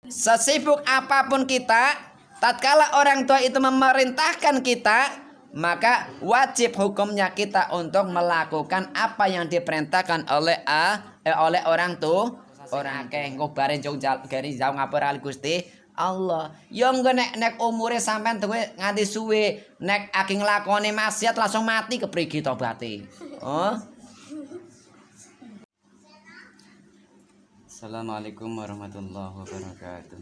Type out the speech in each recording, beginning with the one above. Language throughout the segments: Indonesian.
Sesibuk apapun kita, tatkala orang tua itu memerintahkan kita, maka wajib hukumnya kita untuk melakukan apa yang diperintahkan oleh orang tua. Orang akeh ngobare gari jauh ngapura Gusti Allah. Yo nek umure sampean duwe nganti suwe, nek akeh nglakoni maksiat langsung mati keprigi tobaté. Oh. Assalamualaikum warahmatullahi wabarakatuh.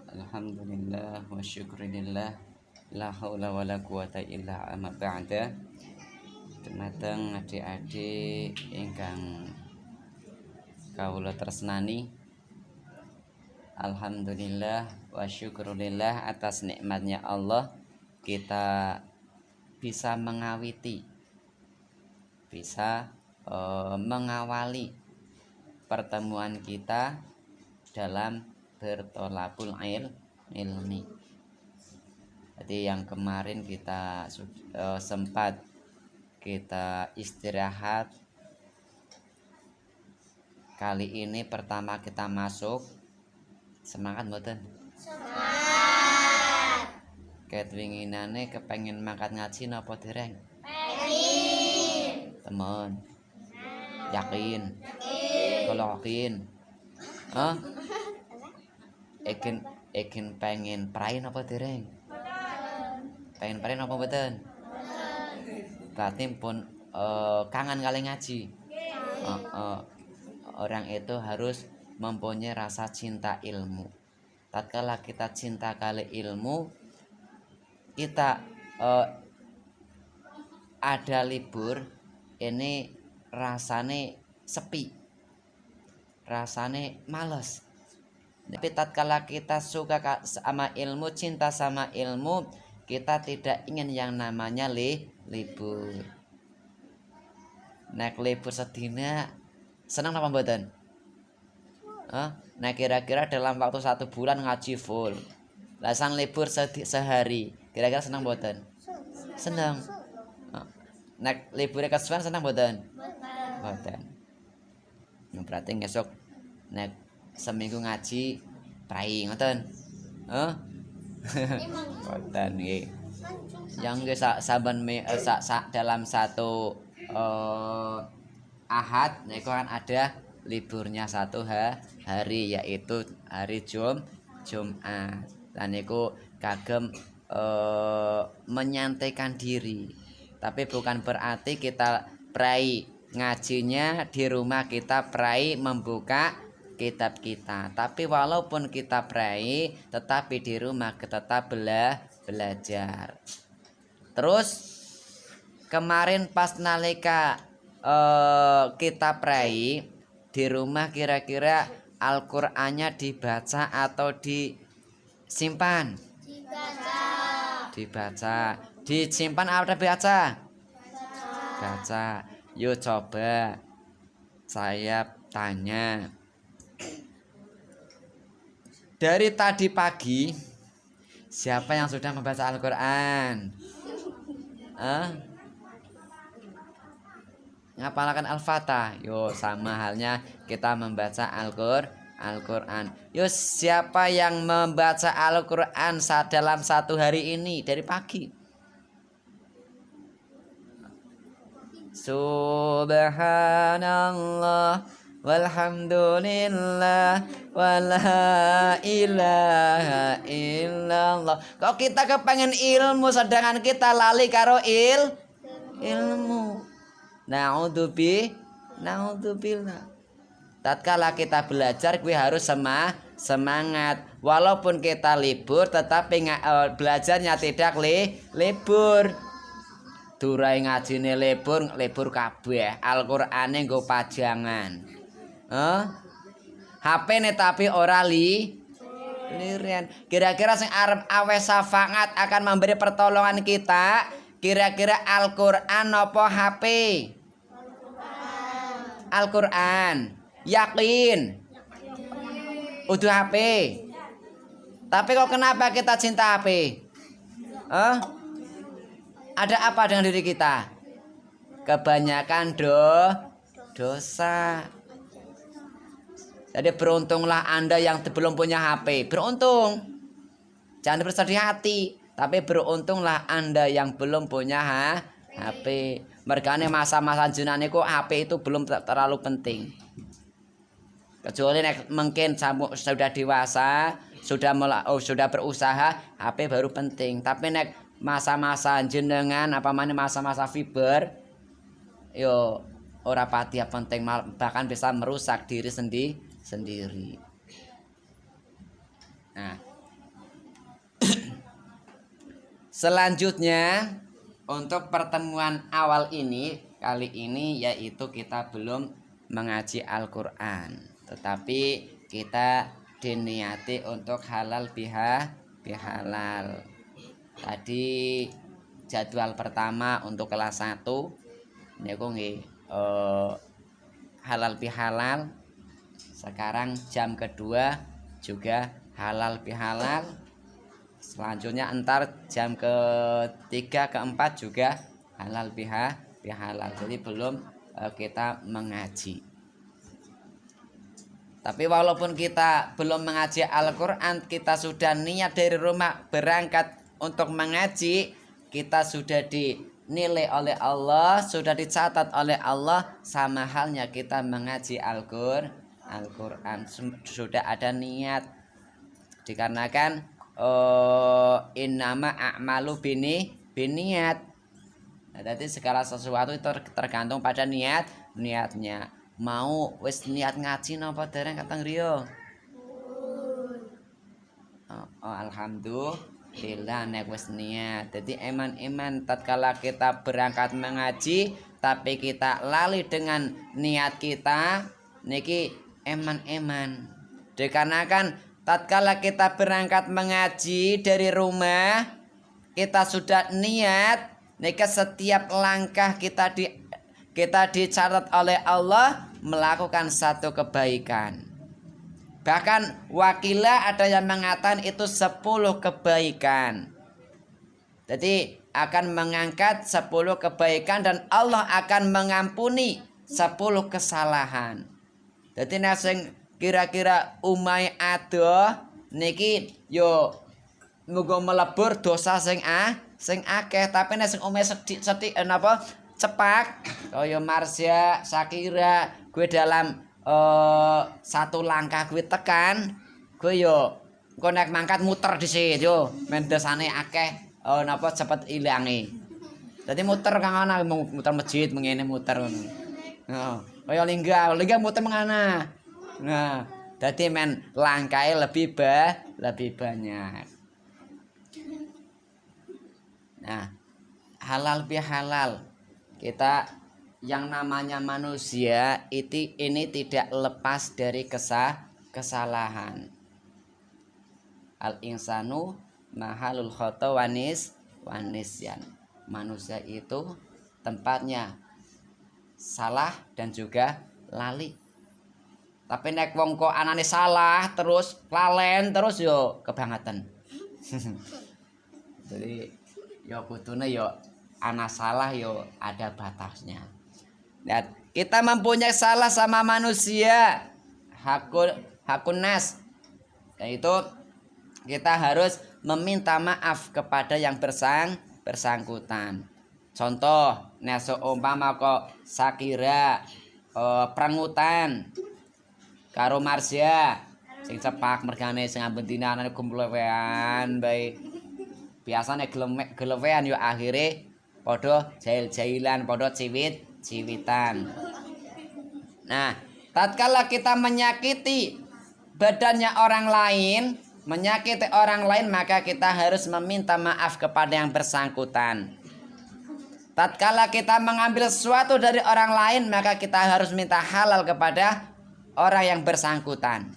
Alhamdulillah wa syukrillah, la haula wala quwata illa amma ba'da. Dumateng adik-adik ingkang kawula tresnani, alhamdulillah wa syukurillah atas nikmatnya Allah kita bisa mengawiti, bisa mengawali pertemuan kita dalam bertolabul ilmi. Jadi yang kemarin kita sempat kita istirahat, kali ini pertama kita masuk. Semangat mboten? Semangat. Ketwinginane kepengen mangkat ngaji napa dereng? Pengen. Temen. Yakin? Kalau yakin. Hah? Ekin pengen prai napa dereng? Pengen prai napa mboten? Berarti pun kangen kali ngaji. Orang itu harus mempunyai rasa cinta ilmu. Tatkala kita cinta kali ilmu, kita ada libur, ini rasane sepi, rasane males. Tapi tatkala kita suka sama ilmu, cinta sama ilmu, kita tidak ingin yang namanya libur. Nek libur sedina senang apa mboten? Nah kira-kira dalam waktu 1 bulan ngaji full, lasan libur sehari, kira-kira senang mboten? Senang. Nek libur kesuwen senang mboten? Mboten. Berarti ngesuk nek seminggu ngaji prai ngoten. Mboten nggih. Yang nggih saben dalam satu Ahad niku kan ada liburnya 1 hari, yaitu hari Jumat. Dan niku kagem menyantaikan diri. Tapi bukan berarti kita prai ngajinya di rumah, kita prai membuka kitab kita. Tapi walaupun kita prai, tetapi di rumah kita tetap belajar. Terus kemarin pas nalika kita prai di rumah, kira-kira Al-Qur'annya dibaca atau disimpan? Dibaca. Disimpan atau dibaca? Baca. Yuk coba saya tanya. Dari tadi pagi siapa yang sudah membaca Al-Qur'an? Ngapalkan Al-Fatah. Yo sama halnya kita membaca Al-Qur'an. Yo siapa yang membaca Al-Qur'an dalam 1 hari ini dari pagi? Subhanallah walhamdulillah wala ilaha illallah. Kok kita kepengen ilmu sedangkan kita lali karo ilmu. Naudzubillah. Tatkala kita belajar kuwi harus semangat. Walaupun kita libur, tetapi belajarnya tidak libur. Durai ngajine libur kabeh. Al-Qur'ane nggo pajangan. HP-ne tapi ora lirian. Kira-kira sing arep awes syafaat akan memberi pertolongan kita, kira-kira Al-Qur'an apa HP? Al-Qur'an. Yakin? Udah HP. Tapi kok kenapa kita cinta HP? Ada apa dengan diri kita? Kebanyakan dosa. Jadi beruntunglah Anda yang belum punya HP. Beruntung. Jangan bersedih hati. Tapi beruntunglah Anda yang belum punya HP. Mergane masa-masa jenengan niku HP itu belum terlalu penting. Kecuali mungkin sudah dewasa, sudah berusaha, HP baru penting. Tapi nek masa-masa jenengan masa-masa fiber, yo ora pati penting, bahkan bisa merusak diri sendiri. Nah, selanjutnya untuk pertemuan awal kali ini yaitu kita belum mengaji Al-Quran, tetapi kita diniati untuk halal bihalal. Tadi jadwal pertama untuk kelas 1 niku nggih halal bihalal. Sekarang jam kedua juga halal bihalal. Selanjutnya entar jam ketiga keempat juga halal bihalal. Jadi belum kita mengaji. Tapi walaupun kita belum mengaji Al-Quran, kita sudah niat dari rumah berangkat untuk mengaji, kita sudah dinilai oleh Allah, sudah dicatat oleh Allah, sama halnya kita mengaji Al-Quran. Sudah ada niat. Dikarenakan innama a'malu biniat. Nah, jadi segala sesuatu itu tergantung pada niatnya. Mau wis niat ngaji napa dereng kateng riyo? Alhamdulillah nek wis niat. Jadi eman-eman tatkala kita berangkat mengaji tapi kita lali dengan niat kita niki eman-eman. Dikarenakan tatkala kita berangkat mengaji dari rumah, kita sudah niat, niki setiap langkah kita dicatat oleh Allah melakukan satu kebaikan. Bahkan wakilah ada yang mengatakan itu 10 kebaikan. Jadi akan mengangkat 10 kebaikan dan Allah akan mengampuni 10 kesalahan. Jadi sing kira-kira umai ada niki yo muga melebur dosa sing akeh, tapi nek sing umai sedhik napa cepak kaya Marsya, Shakira, gue dalam satu langkah gue tekan, gue yo engko nek mangkat muter dhisik yo men dosane akeh napa cepet ilange. Dadi muter kang ana muter masjid mengene muter ngono. Heeh. Kaya lingga muter mengana. Nah, dadi men langkahe lebih banyak. Nah, halal bihalal. Kita yang namanya manusia ini tidak lepas dari kesalahan. Al insanu mahalul khata wanisyan. Manusia itu tempatnya salah dan juga lali. Tapi nek wong kok anane salah terus lalen terus yo kebangetan. Jadi yo kudune yo ana salah yo ada batasnya. Dan kita mempunyai salah sama manusia, hakun nas, yaitu kita harus meminta maaf kepada yang bersangkutan. Contoh, nek seumpama kok Shakira prangutan karo Marsya sing cepak mergane sing amben dinane kumplewean bae. Biasane gelewean yo akhire padha jail-jailan, padha ciwitan. Nah, tatkala kita menyakiti badannya orang lain, maka kita harus meminta maaf kepada yang bersangkutan. Tatkala kita mengambil sesuatu dari orang lain, maka kita harus minta halal kepada orang yang bersangkutan.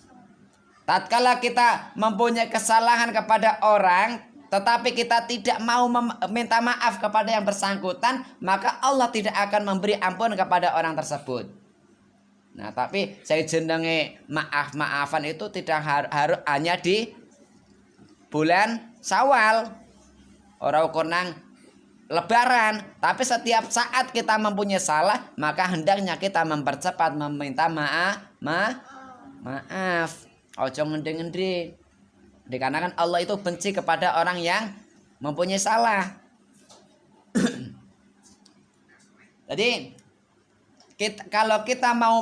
Tatkala kita mempunyai kesalahan kepada orang tetapi kita tidak mau meminta maaf kepada yang bersangkutan, maka Allah tidak akan memberi ampun kepada orang tersebut. Nah, tapi saya jenenge maaf-maafan itu tidak harus hanya di bulan Syawal. ora ukur nang lebaran, tapi setiap saat kita mempunyai salah, maka hendaknya kita mempercepat meminta maaf. Ojo ngendi-ngendi. Dikarenakan Allah itu benci kepada orang yang mempunyai salah. Jadi kalau kita mau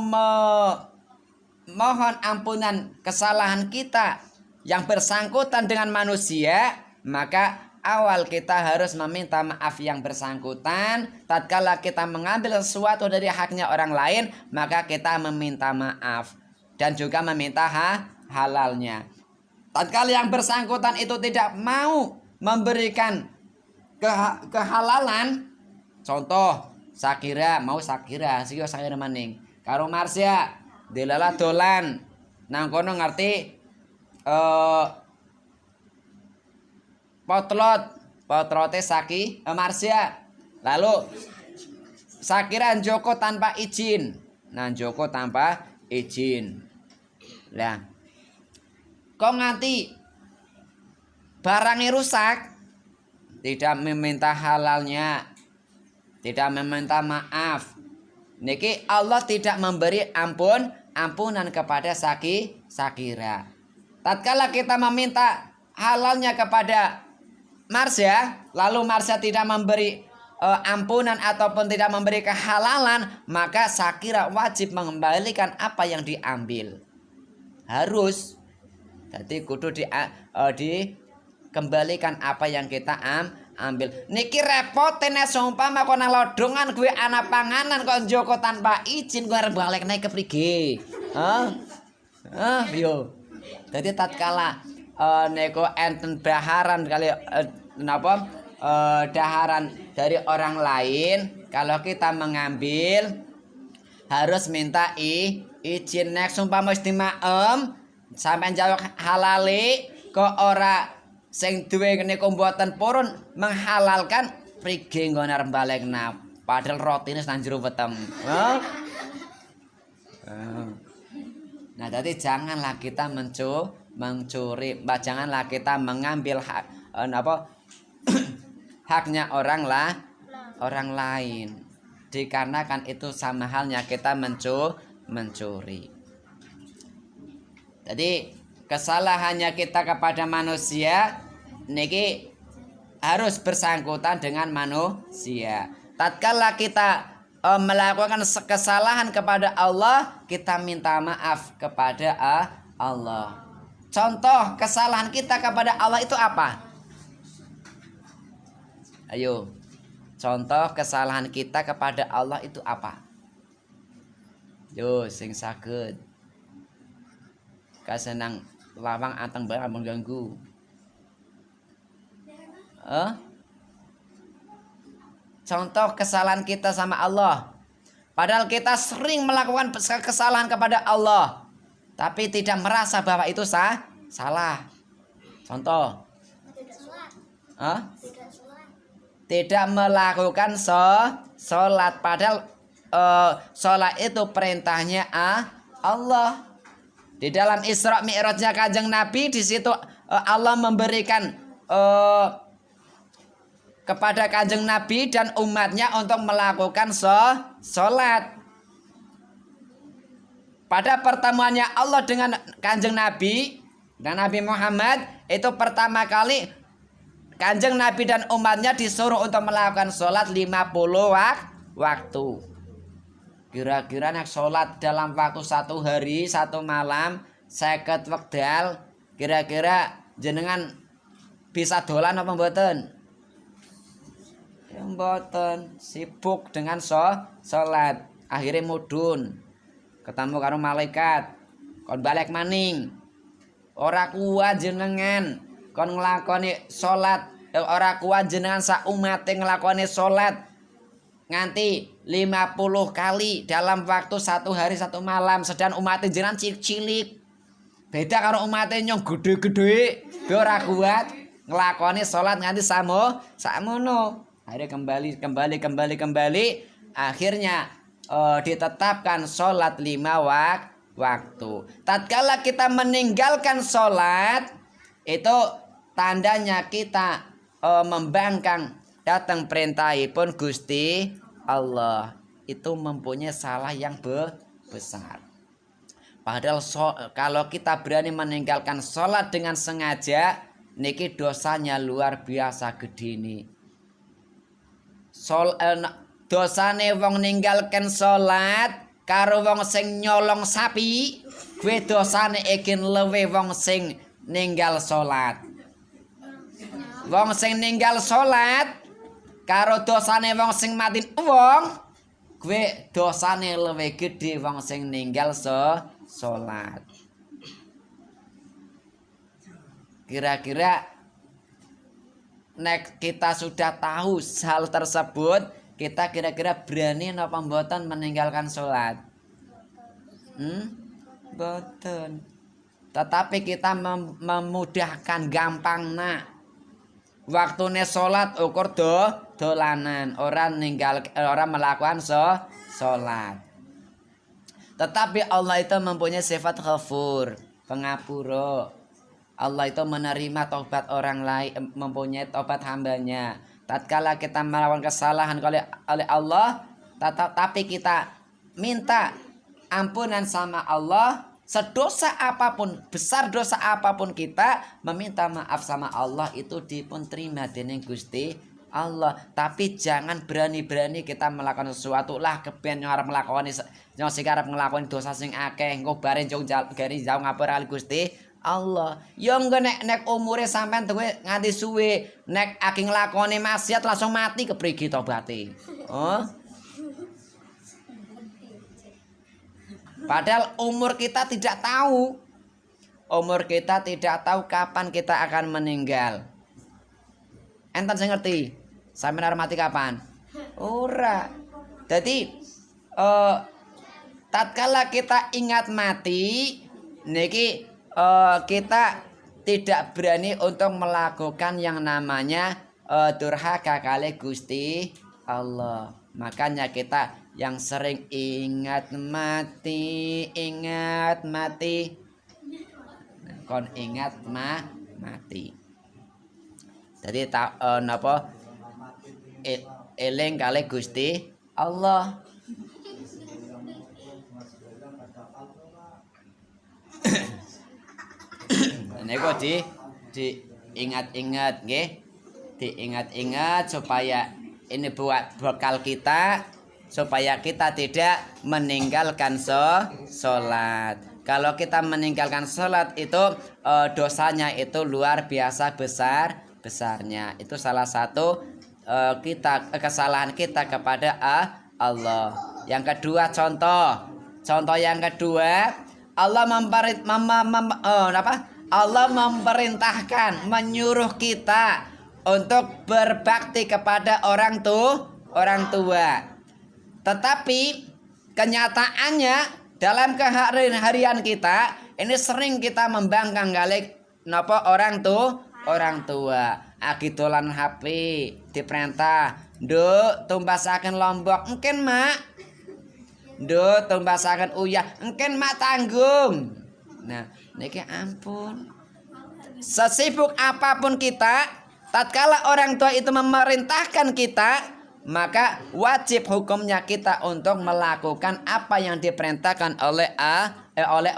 mohon ampunan kesalahan kita yang bersangkutan dengan manusia, maka awal kita harus meminta maaf yang bersangkutan. Tatkala kita mengambil sesuatu dari haknya orang lain, maka kita meminta maaf dan juga meminta halalnya. Tatkala yang bersangkutan itu tidak mau memberikan kehalalan, contoh Sakira maning karo Marsya dilala dolan nang kono ngerti potlote Marsya, lalu Sakira Joko tanpa izin. Nah, Joko tanpa izin. Lah, kok nganti barangnya rusak, tidak meminta halalnya, tidak meminta maaf. Niki Allah tidak memberi ampunan kepada Sakira. Tatkala kita meminta halalnya kepada Marsya, lalu Marsya tidak memberi ampunan ataupun tidak memberi kehalalan, maka Sakira wajib mengembalikan apa yang diambil. Harus. Jadi kudu dikembalikan apa yang kita ambil. Niki repot nek seumpama kono lodongan gue ana panganan kok Joko tanpa izin gue arep balik naik keprigi. Yo. Jadi tatkala neko enten daharan kali daharan dari orang lain, kalau kita mengambil harus minta izin. Nek sumpama wis dimaem sampean jawab halali kok ora sing duwe niku mboten purun menghalalkan prige nggone arep balekna padahal rotine nang jero weteng. Nah, jadi janganlah kita mencuri, janganlah kita mengambil haknya orang lain. Dikarenakan itu sama halnya kita mencuri. Jadi kesalahannya kita kepada manusia niki harus bersangkutan dengan manusia. Tatkala kita melakukan kesalahan kepada Allah, kita minta maaf kepada Allah. Contoh kesalahan kita kepada Allah itu apa? Ayo. Contoh kesalahan kita kepada Allah itu apa? Yo, sing saged. Kasenang lawang anteng barang mengganggu. Contoh kesalahan kita sama Allah. Padahal kita sering melakukan kesalahan kepada Allah, tapi tidak merasa bahwa itu salah. Contoh. Tidak melakukan sholat. Padahal sholat itu perintahnya Allah. Di dalam Isra Mi'rajnya Kanjeng Nabi, di situ Allah memberikan kepada Kanjeng Nabi dan umatnya untuk melakukan sholat. Pada pertemuannya Allah dengan Kanjeng Nabi dan Nabi Muhammad, itu pertama kali Kanjeng Nabi dan umatnya disuruh untuk melakukan sholat 50 waktu. Kira-kira nak sholat dalam waktu 1 hari 1 malam 50 wekdal, kira-kira jenengan bisa dolan apa mboten? Ya mboten, sibuk dengan sholat. Akhirnya mudun, ketemu karo malaikat, kon balik maning. Ora kuat jenengan kon nglakoni sholat, ora kuat jenengan sak umate nglakoni sholat nganti 50 kali dalam waktu 1 hari 1 malam. Sedang umatnya jenengan cilik-cilik, beda karo umatnya nyong gede-gede, ora kuat nglakoni sholat nganti sakmono. Akhirnya kembali. Akhirnya ditetapkan sholat 5 waktu. Tatkala kita meninggalkan sholat, itu tandanya kita membangkang datang perintahipun Gusti Allah, itu mempunyai salah yang besar. Padahal kalau kita berani meninggalkan sholat dengan sengaja, niki dosanya luar biasa gede nih. Dosane wong ninggalkan sholat karo wong sing nyolong sapi, gue dosane ikin lewe wong sing ninggal sholat. Wong sing ninggal sholat karo dosane wong sing matiin wong, gue dosane luwih gede wong sing ninggal sholat. Kira-kira nek kita sudah tahu hal tersebut, kita kira-kira berani napa mboten meninggalkan sholat? Mboten. Tetapi kita memudahkan gampang nak. Waktune sholat ukur dolanan, orang melakukan sholat. Tetapi Allah itu mempunyai sifat ghafur, pengapura. Allah itu menerima taubat orang lain, mempunyai taubat hambanya. Tatkala kita melakukan kesalahan oleh Allah, tapi kita minta ampunan sama Allah, sedosa apapun, besar dosa apapun kita meminta maaf sama Allah, itu dipun terima dening Gusti Allah. Tapi jangan berani-berani kita melakukan sesuatu lah keben yang arep nglakoni yang sing arep nglakoni dosa sing akeh engko bare jauh ngapura kali Gusti Allah. Yo nek umure sampean duwe nganti suwe, nek akeh nglakoni maksiat langsung mati keprigi tobaté. Oh. Padahal umur kita tidak tahu. Umur kita tidak tahu kapan kita akan meninggal. Enten sing ngerti? Sampeyan arep mati kapan? Ora. Jadi tatkala kita ingat mati niki kita tidak berani untuk melakukan yang namanya durhaka kali Gusti Allah. Makanya kita yang sering ingat mati, kon ingat mati. Jadi napa eling kali Gusti Allah. Niku diingat-ingat nggih. Diingat-ingat supaya ini buat bekal kita, supaya kita tidak meninggalkan sholat. Kalau kita meninggalkan sholat itu dosanya itu luar biasa besarnya. Itu salah satu kesalahan kita kepada Allah. Yang kedua contoh yang kedua, Allah Allah memerintahkan, menyuruh kita untuk berbakti kepada orang tua. Tetapi kenyataannya dalam keseharian kita ini sering kita membangkang kali napa orang tua. Agi dolan HP diperintah, "Nduk, tumbasaken lombok." "Engken, Mak." "Nduk, tumbasaken uyah." "Engken, Mak, tanggung." Nah, niki ampun. Sesibuk apapun kita, tatkala orang tua itu memerintahkan kita, maka wajib hukumnya kita untuk melakukan apa yang diperintahkan oleh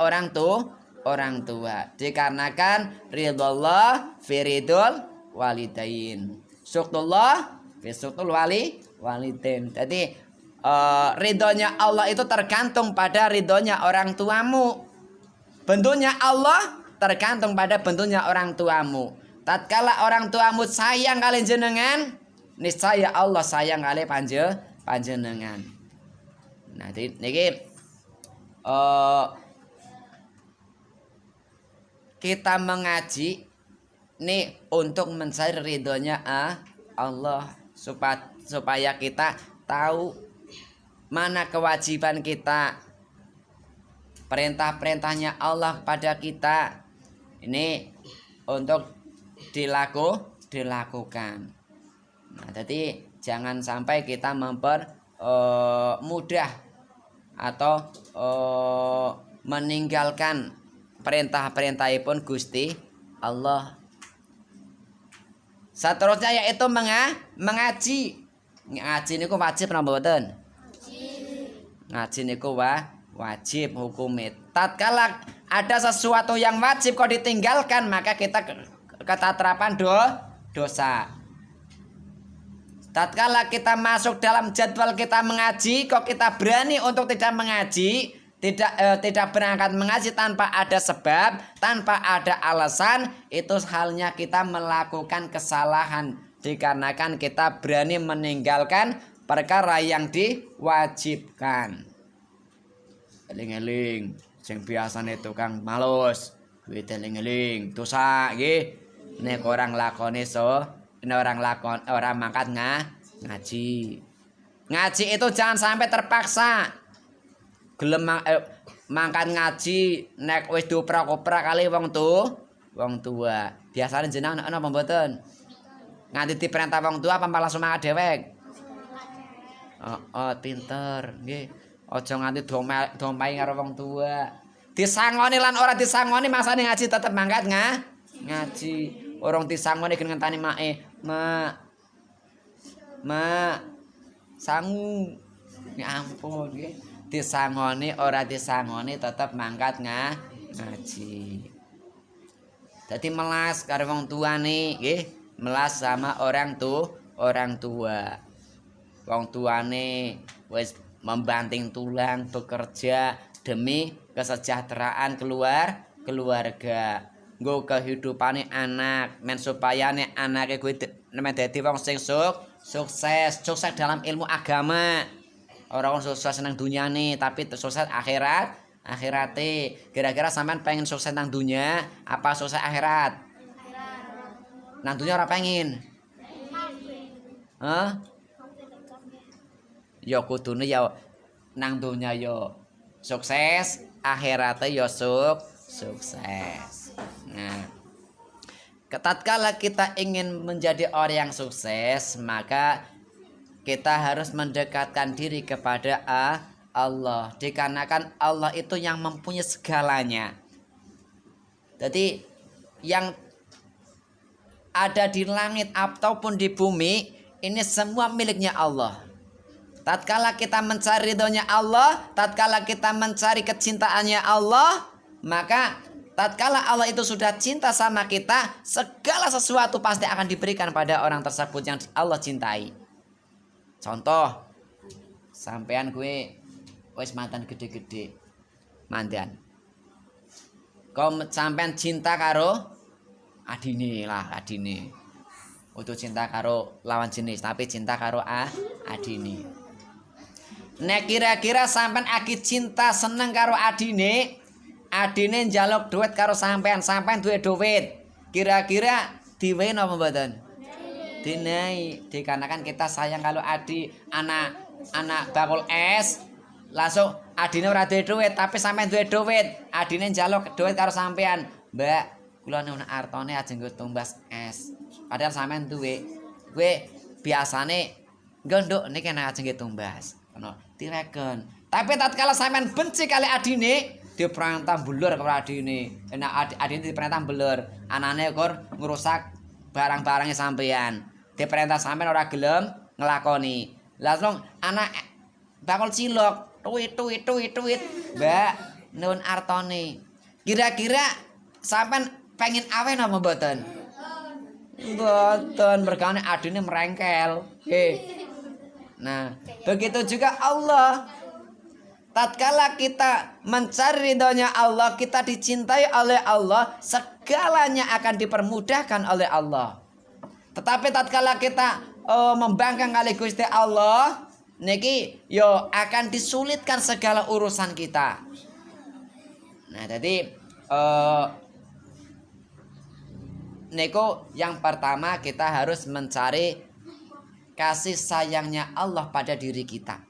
orang tua. Dikarenakan ridullah fi ridul walidain, suktullah fi suktul walidain. Jadi ridhonya Allah itu tergantung pada ridhonya orang tuamu. Bentuknya Allah tergantung pada bentuknya orang tuamu. Tatkala orang tuamu sayang kali jenengan, niscaya Allah sayang kali panjenengan. Nah, niki kita mengaji nih untuk mencari ridhonya Allah, supaya kita tahu mana kewajiban kita, perintah-perintahnya Allah pada kita ini untuk dilakukan. Nah, jadi jangan sampai kita mudah atau meninggalkan perintah-perintahipun Gusti Allah. Seterusnya yaitu mengaji. Ngaji niku wajib napa mboten? Ngaji niku wajib hukumnya. Tatkala ada sesuatu yang wajib kok ditinggalkan, maka kita ketatrapan dosa. Tatkala kita masuk dalam jadwal kita mengaji, kok kita berani untuk tidak mengaji, tidak berangkat mengaji tanpa ada sebab, tanpa ada alasan, itu halnya kita melakukan kesalahan dikarenakan kita berani meninggalkan perkara yang diwajibkan. Eling-eling sing biasane tukang malus, kuwi eling-eling dosa nggih. Nek orang lakone orang mangkat ngaji. Ngaji itu jangan sampai terpaksa. Gelem mangkat ngaji nek wis dioprak-oprak kali wong tua. Biasane jenengan ana apa mboten? Nganti diperintah wong tua apa malah semangat dhewek? Oh, pinter nggih. Aja nganti dompai karo wong tua. Disangoni lan ora disangoni maksane ngaji tetep mangkat ngaji. Orang disangoni gen ngentani mae, Ma. Sangu. Ya ampun nggih. Disangoni ora disangoni tetep mangkat ngaji. Dadi melas karo wong tuane nggih, melas sama orang tua. Wong tuane wis membanting tulang bekerja demi kesejahteraan keluarga. Nggo kehidupane anak, men supayane anake kuwi dadi wong sing sukses dalam ilmu agama. Ora wong sukses nang dunyane, tapi sukses akhirate. Kira-kira sampean pengen sukses nang dunya apa sukses akhirat? Nang dunya ora pengen. Hah? Ya kudune ya nang dunya ya sukses, akhirate ya sukses. Nah, tatkala kita ingin menjadi orang yang sukses, maka kita harus mendekatkan diri kepada Allah. Dikarenakan Allah itu yang mempunyai segalanya. Jadi yang ada di langit ataupun di bumi ini semua miliknya Allah. Tatkala kita mencari ridhonya Allah, tatkala kita mencari kecintaannya Allah, maka tatkala Allah itu sudah cinta sama kita, segala sesuatu pasti akan diberikan pada orang tersebut yang Allah cintai. Contoh, sampean gue wis mantan gede-gede, mantan. Kau sampean cinta karo adine. Untuk cinta karo lawan jenis, tapi cinta karo adine. Nek kira-kira sampean aki cinta seneng karo adine njaluk duit karo sampean duwe duit. Kira-kira diwehi napa mboten? Dinai. Dikarenakan kita sayang kalau anak bakul es, langsung adine ora duwe duit, tapi sampean duwe duit. Adine njaluk duit karo sampean. Mbak, kula nek artone ajeng nggo tumbas es. Padahal sampean duwe. Kowe biasane nggo niki nek ajeng tumbas. Ono direken. Tapi tatkala sampean benci kali adine, diperintah belur karo adine. Enak adine diperintah belur. Anane kur ngrusak barang-barangnya sampean. Diperintah sampean ora gelem nglakoni. Langsung anak bakal cilok, tuit. Mbak, nun artone. Kira-kira sampean pengen awen apa mboten? Mboten, mergane adine merengkel. Nah, begitu juga Allah. Tatkala kita mencari ridhonya Allah, kita dicintai oleh Allah, segalanya akan dipermudahkan oleh Allah. Tetapi tatkala kita membangkang kali Gusti Allah, niki yo akan disulitkan segala urusan kita. Nah, jadi niku yang pertama kita harus mencari kasih sayangnya Allah pada diri kita.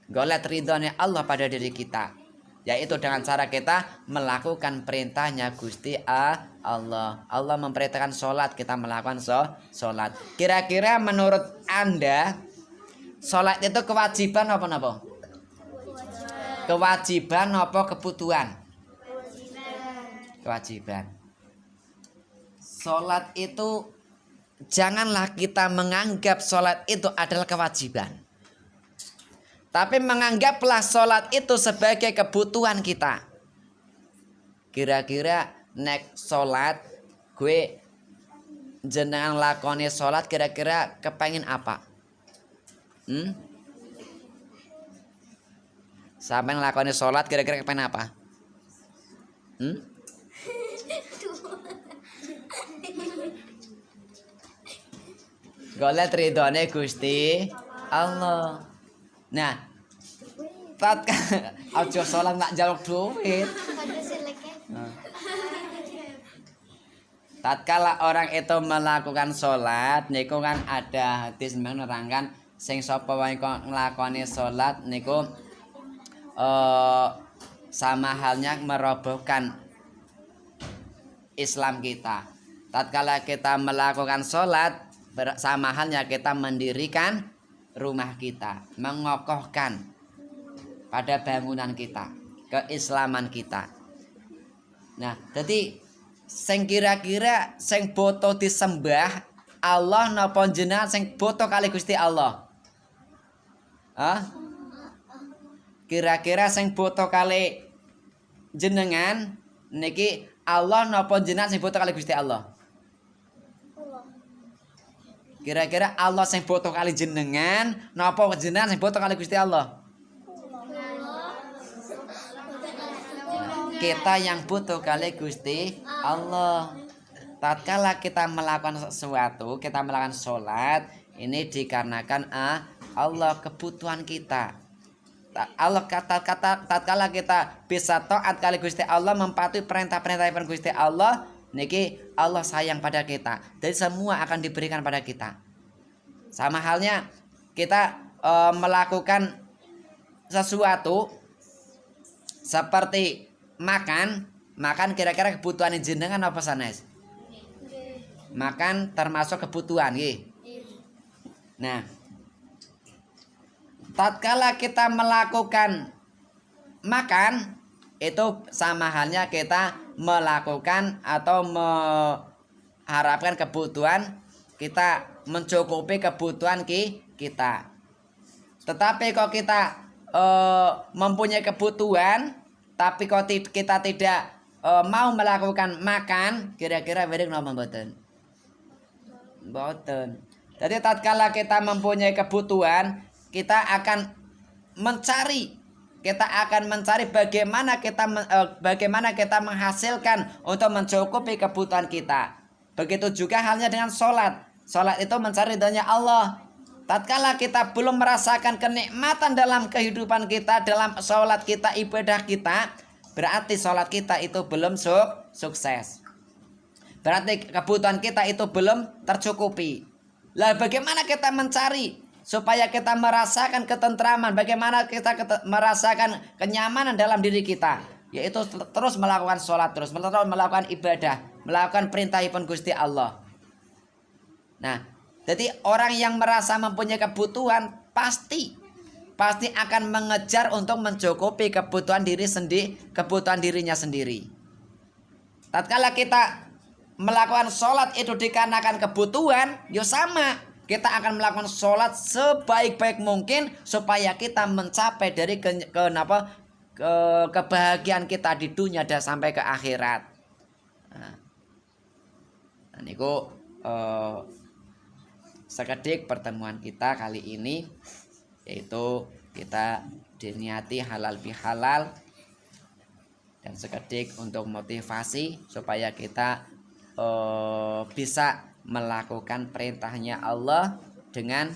Golek ridhonya Allah pada diri kita, yaitu dengan cara kita melakukan perintahnya Gusti Allah. Allah memperintahkan sholat, kita melakukan sholat. Kira-kira menurut Anda sholat itu kewajiban apa napa? Kewajiban apa kebutuhan? Kewajiban. Sholat itu janganlah kita menganggap sholat itu adalah kewajiban. Tapi menganggaplah sholat itu sebagai kebutuhan kita. Kira-kira nek sholat, gue jenengan lakoni sholat, kira-kira kepengin apa? Sampai ngelakoni sholat, kira-kira kepengin apa? Golek ridhone Gusti Allah. Nah, aja sholat nggak jaluk duit. Tatkala orang itu melakukan sholat, niku kan ada hadis menerangkan sing sapa wae nglakoni sholat niku sama halnya merobohkan Islam kita. Tatkala kita melakukan sholat, sama halnya kita mendirikan rumah kita, mengokohkan pada bangunan kita, keislaman kita. Nah, jadi sing kira-kira sing boto disembah Allah napa jenengan sing boto kali Gusti Allah? Kira-kira sing boto kali jenengan niki Allah napa jenengan sing boto kali Gusti Allah? Kira-kira Allah sing boto kali jenengan napa jenengan sing boto kali Gusti Allah? Kita yang butuh kali Gusti Allah. Tatkala kita melakukan sesuatu, kita melakukan sholat, ini dikarenakan Allah kebutuhan kita. Allah tatkala kita bisa taat kali Gusti Allah, mematuhi perintah-perintah Gusti Allah, niki Allah sayang pada kita. Jadi semua akan diberikan pada kita. Sama halnya kita melakukan sesuatu seperti makan kira-kira kebutuhan jenengan apa sanes? Makan termasuk kebutuhan, nggih. Nah, tatkala kita melakukan makan itu sama halnya kita melakukan atau mengharapkan kebutuhan kita, mencukupi kebutuhan kita. Tetapi kalau kita mempunyai kebutuhan tapi kalau kita tidak mau melakukan makan, kira-kira wedek napa mboten? Mboten. Jadi tatkala kita mempunyai kebutuhan, kita akan mencari bagaimana kita menghasilkan untuk mencukupi kebutuhan kita. Begitu juga halnya dengan sholat. Sholat itu mencari ridhonya Allah. Tatkala kita belum merasakan kenikmatan dalam kehidupan kita, dalam sholat kita, ibadah kita, berarti sholat kita itu belum sukses. Berarti kebutuhan kita itu belum tercukupi. Lah bagaimana kita mencari supaya kita merasakan ketentraman, bagaimana kita merasakan kenyamanan dalam diri kita, yaitu terus melakukan sholat, terus melakukan ibadah, melakukan perintah Gusti Allah. Nah, jadi orang yang merasa mempunyai kebutuhan pasti akan mengejar untuk mencukupi kebutuhan dirinya sendiri. Tatkala kita melakukan sholat itu dikarenakan kebutuhan, ya sama. Kita akan melakukan sholat sebaik-baik mungkin supaya kita mencapai dari kebahagiaan kita di dunia dan sampai ke akhirat. Nah, niku sekedik pertemuan kita kali ini, yaitu kita diniati halal bihalal, dan sekedik untuk motivasi supaya kita bisa melakukan perintahnya Allah dengan